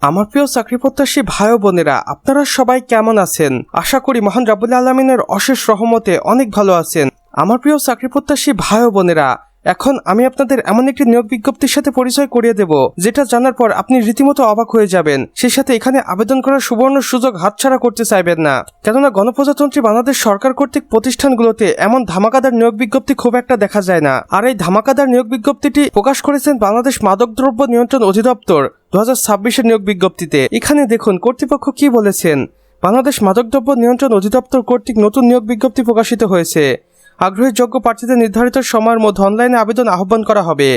আমার প্রিয় চাকরি প্রত্যাশী ভাই ও বোনেরা, আপনারা সবাই কেমন আছেন? আশা করি মহান রাব্বুল আলামিনের অশেষ রহমতে অনেক ভালো আছেন। আমার প্রিয় চাকরি প্রত্যাশী ভাই ও বোনেরা, এখন আমি আপনাদের এমন একটি নিয়োগ বিজ্ঞপ্তির সাথে পরিচয় করিয়ে দেব, যেটা জানার পর আপনি রীতিমতো অবাক হয়ে যাবেন। সেই সাথে এখানে আবেদন করার সুবর্ণ সুযোগ হাতছাড়া করতে চাইবেন না, কেননা গণপ্রজাতন্ত্রী বাংলাদেশ সরকার কর্তৃক প্রতিষ্ঠানগুলোতে এমন ধামাকাদার নিয়োগ বিজ্ঞপ্তি খুব একটা দেখা যায় না। আর এই ধামাকাদার নিয়োগ বিজ্ঞপ্তিটি প্রকাশ করেছেন বাংলাদেশ মাদকদ্রব্য নিয়ন্ত্রণ অধিদপ্তর 2026-এর নিয়োগ বিজ্ঞপ্তিতে। এখানে দেখুন কর্তৃপক্ষ কি বলেছেন। বাংলাদেশ মাদকদ্রব্য নিয়ন্ত্রণ অধিদপ্তর কর্তৃক নতুন নিয়োগ বিজ্ঞপ্তি প্রকাশিত হয়েছে। আগ্রহী যোগ্য প্রার্থীদের নির্ধারিত সময়ের মধ্যে অনলাইনে আবেদন আহ্বান করা হবে।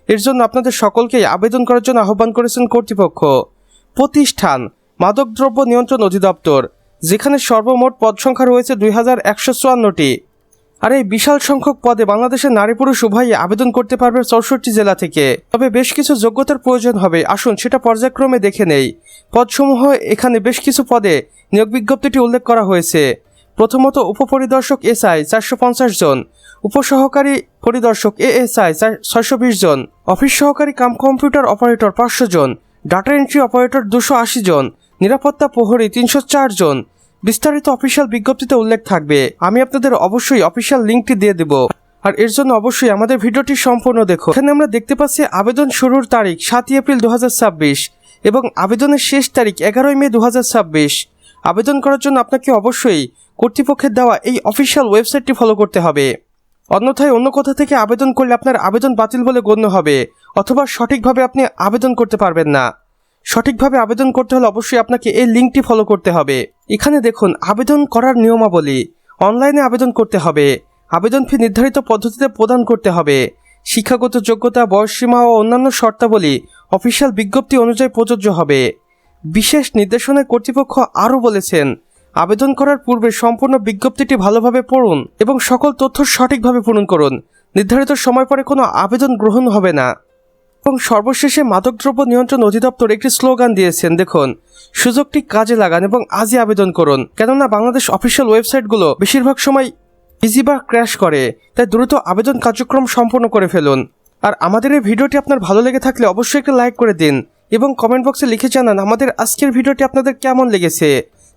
এর জন্য আপনাদের সকলকেই আবেদন করার জন্য আহ্বান করেছেন কর্তৃপক্ষ। প্রতিষ্ঠান মাদকদ্রব্য নিয়ন্ত্রণ অধিদপ্তর, যেখানে সর্বমোট পদ সংখ্যা রয়েছে 2154টি। আর এই বিশাল সংখ্যক পদে বাংলাদেশের নারী পুরুষ উভয়ই আবেদন করতে পারবে 64 জেলা থেকে। তবে বেশ কিছু যোগ্যতার প্রয়োজন হবে, আসুন সেটা পর্যায়ক্রমে দেখে নেই। পদসমূহ এখানে বেশ কিছু পদে নিয়োগ বিজ্ঞপ্তিটি উল্লেখ করা হয়েছে। প্রথমত উপপরিদর্শক এসআই 450 জন, উপসহকারী পরিদর্শক এএসআই 620 জন, অফিস সহকারী কাম কম্পিউটার অপারেটর 500 জন, ডাটা এন্ট্রি অপারেটর 280 জন, নিরাপত্তা প্রহরী 304 জন। বিস্তারিত অফিসিয়াল বিজ্ঞপ্তিতে উল্লেখ থাকবে। আমি আপনাদের অবশ্যই অফিসিয়াল লিঙ্কটি দিয়ে দেব, আর এর জন্য অবশ্যই আমাদের ভিডিওটি সম্পূর্ণ দেখো। এখানে আমরা দেখতে পাচ্ছি আবেদন শুরুর তারিখ 7 এপ্রিল 2026 এবং আবেদনের শেষ তারিখ 11 মে 2026। আবেদন করার জন্য আপনাকে অবশ্যই কর্তৃপক্ষের দেওয়া এই অফিসিয়াল ওয়েবসাইটটি ফলো করতে হবে। অন্যথায় অন্য কোথা থেকে আবেদন করলে আপনার আবেদন বাতিল বলে গণ্য হবে, অথবা সঠিকভাবে আপনি আবেদন করতে পারবেন না। সঠিকভাবে আবেদন করতে হলে অবশ্যই আপনাকে এই লিঙ্কটি ফলো করতে হবে। এখানে দেখুন আবেদন করার নিয়মাবলী। অনলাইনে আবেদন করতে হবে। আবেদন ফি নির্ধারিত পদ্ধতিতে প্রদান করতে হবে। শিক্ষাগত যোগ্যতা, বয়সসীমা ও অন্যান্য শর্তাবলী অফিসিয়াল বিজ্ঞপ্তি অনুযায়ী প্রযোজ্য হবে। বিশেষ নির্দেশনায় কর্তৃপক্ষ আরও বলেছেন, আবেদন করার পূর্বে সম্পূর্ণ বিজ্ঞপ্তিটি ভালোভাবে পড়ুন এবং সকল তথ্য সঠিকভাবে পূরণ করুন। নির্ধারিত সময় পরে কোনো আবেদন গ্রহণ হবে না। এবং সর্বশেষে মাদকদ্রব্য নিয়ন্ত্রণ অধিদপ্তর একটি স্লোগান দিয়েছেন, দেখুন, সুযোগটি কাজে লাগান এবং আজই আবেদন করুন। কেননা বাংলাদেশ অফিসিয়াল ওয়েবসাইটগুলো বেশিরভাগ সময় ইজি বা ক্র্যাশ করে, তাই দ্রুত আবেদন কার্যক্রম সম্পন্ন করে ফেলুন। আর আমাদের এই ভিডিওটি আপনার ভালো লেগে থাকলে অবশ্যই একটা লাইক করে দিন এবং কমেন্ট বক্সে লিখে জানান আমাদের আজকের ভিডিওটি আপনাদের কেমন লেগেছে।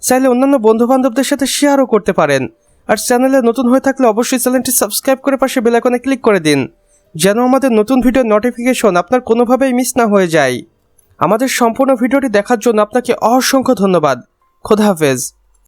চাইলে অন্যান্য বন্ধুবান্ধবদের সাথে শেয়ারও করতে পারেন। আর চ্যানেলে নতুন হয়ে থাকলে অবশ্যই চ্যানেলটি সাবস্ক্রাইব করে পাশে বেল আইকনে ক্লিক করে দিন, যেন আমাদের নতুন ভিডিওর নোটিফিকেশন আপনার কোনোভাবেই মিস না হয়ে যায়। আমাদের সম্পূর্ণ ভিডিওটি দেখার জন্য আপনাকে অসংখ্য ধন্যবাদ। খোদা হাফেজ।